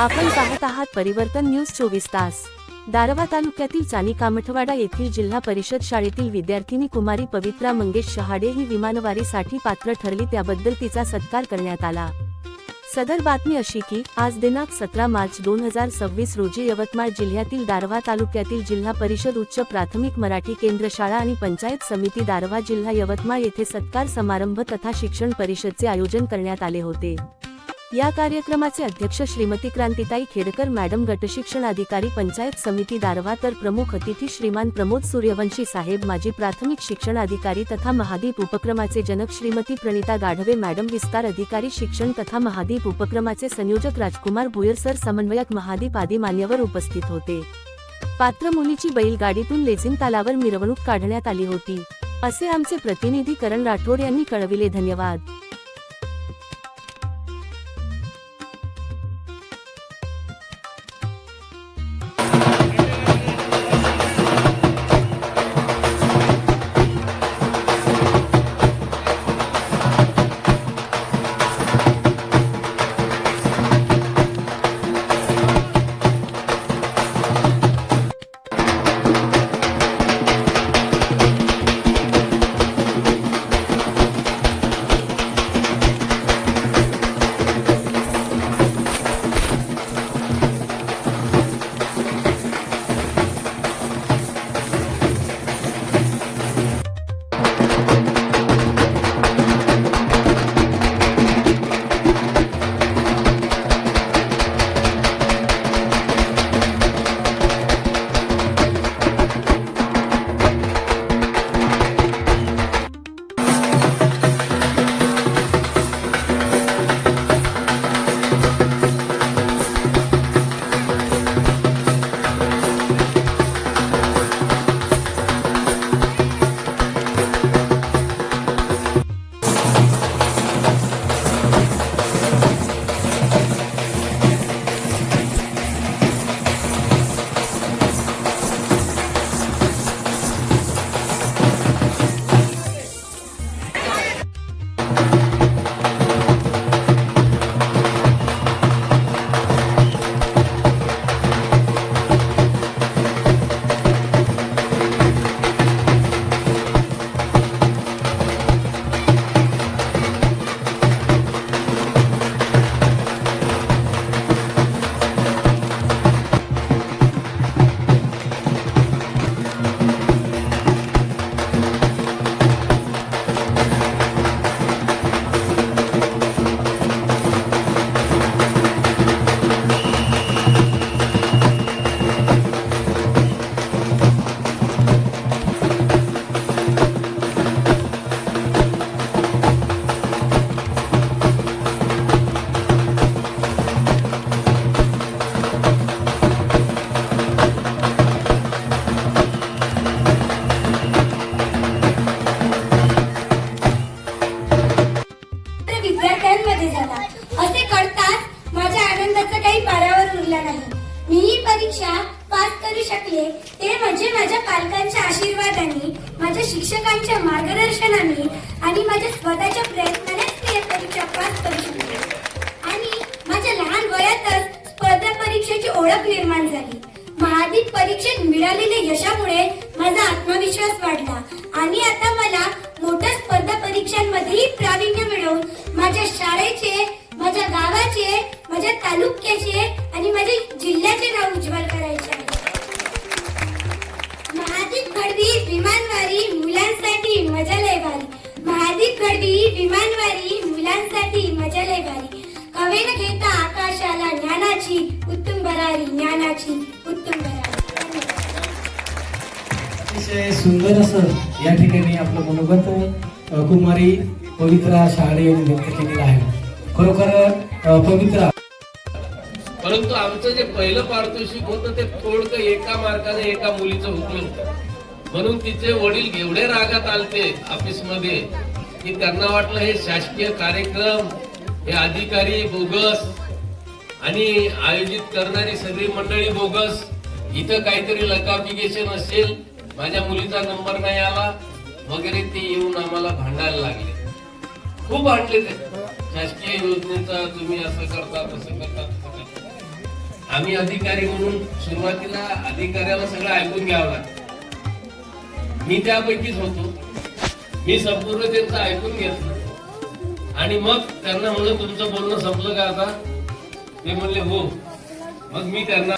आपण पाहत आहात परिवर्तन न्यूज 24 तास। दारव्हा तालुक्यातील चानी कामठवाडा येथील जिल्हा परिषद शाळेतील विद्यार्थिनी कुमारी पवित्रा मंगेश शहाडे ही विमानवारीसाठी पात्र ठरली, त्याबद्दल तिचा सत्कार करण्यात आला। सदर बातमी अशी की आज दिनांक 17 मार्च 2026 रोजी यवतमाळ जिल्ह्यातील दारव्हा तालुक्यातील जिल्हा परिषद उच्च प्राथमिक मराठी केंद्र शाळा आणि पंचायत समिती दारव्हा जिल्हा यवतमाळ येथे सत्कार समारंभ तथा शिक्षण परिषदेचे आयोजन करण्यात आले होते। या कार्यक्रमाचे अध्यक्ष श्रीमती क्रांतिताई खेडकर मॅडम, गटशिक्षण अधिकारी पंचायत समिती दारव्हा, तर प्रमुख अतिथी श्रीमान प्रमोद सूर्यवंशी साहेब, माजी प्राथमिक शिक्षण अधिकारी तथा महादीप उपक्रमाचे जनक श्रीमती प्रणिता गाढवे मॅडम, विस्तार अधिकारी शिक्षण तथा महादीप उपक्रमाचे संयोजक राजकुमार भुयर सर, समन्वयक महादीप आदी मान्यवर उपस्थित होते। पात्र मुलीची बैलगाडीतून लेझिम तालावर मिरवणूक काढण्यात आली होती, असे आमचे प्रतिनिधी करण राठोड यांनी कळविले। धन्यवाद। असे कळताच माझ्या आनंदाचा काही पारावर उरला नाही। मी ही परीक्षा पास करू शकले ते म्हणजे माझ्या पालकांच्या आशीर्वादाने, माझ्या शिक्षकांच्या मार्गदर्शनाने आणि माझ्या स्वतःच्या प्रयत्नानेच मी ही परीक्षा पास करू शकले। आणि माझ्या लहान वयातच स्पर्धा परीक्षेची ओळख निर्माण झाली। महादीप परीक्षेत मिळालेल्या यशामुळे माझा आत्मविश्वास वाढला आणि आता मला मोठ्या स्पर्धा परीक्षांमध्येही प्रावीण्य मिळवून माझ्या शाळेचे, माझ्या गावाचे, माझ्या तालुक्याचे आणि माझ्या जिल्ह्याचे नाव उज्ज्वल करायचे आहे। महादीप गडवी विमानवारी मुलांसाठी मजा लय भारी, महादीप गडवी विमानवारी मुलांसाठी मजा लय भारी, कवे न घेता आकाशाला ज्ञानाची उत्तम भरारी, ज्ञानाची उत्तम भरारी। अतिशय सुंदर असं या ठिकाणी आपलं मनोगत कुमारी पवित्रा शहाडे यांनी व्यक्त केलेलं आहे। खरोखर पवित्रा, परंतु आमचं जे पहिलं पारितोषिक होतं ते थोडकं एका मार्काने एका मुलीचं हुकलं होतं, म्हणून तिचे वडील एवढे रागात आलते ऑफिस मध्ये की त्यांना वाटलं हे शासकीय कार्यक्रम, हे अधिकारी बोगस आणि आयोजित करणारी सगळी मंडळी बोगस, इथं काहीतरी लकाफिकेशन असेल, माझ्या मुलीचा नंबर नाही आला वगैरे, ते येऊन आम्हाला भांडायला लागले, खूप भांडले ते। शासकीय योजनेचा तुम्ही असं करता तसं करता, आम्ही अधिकारी म्हणून सुरुवातीला अधिकाऱ्याला सगळं ऐकून घ्यावं लागतं. मी त्यापैकीच होतो. मी संपूर्ण त्यांचं ऐकून घेतलं आणि मग त्यांना म्हणलं तुमचं बोलणं संपलं का आता? ते म्हणले हो. मग मी त्यांना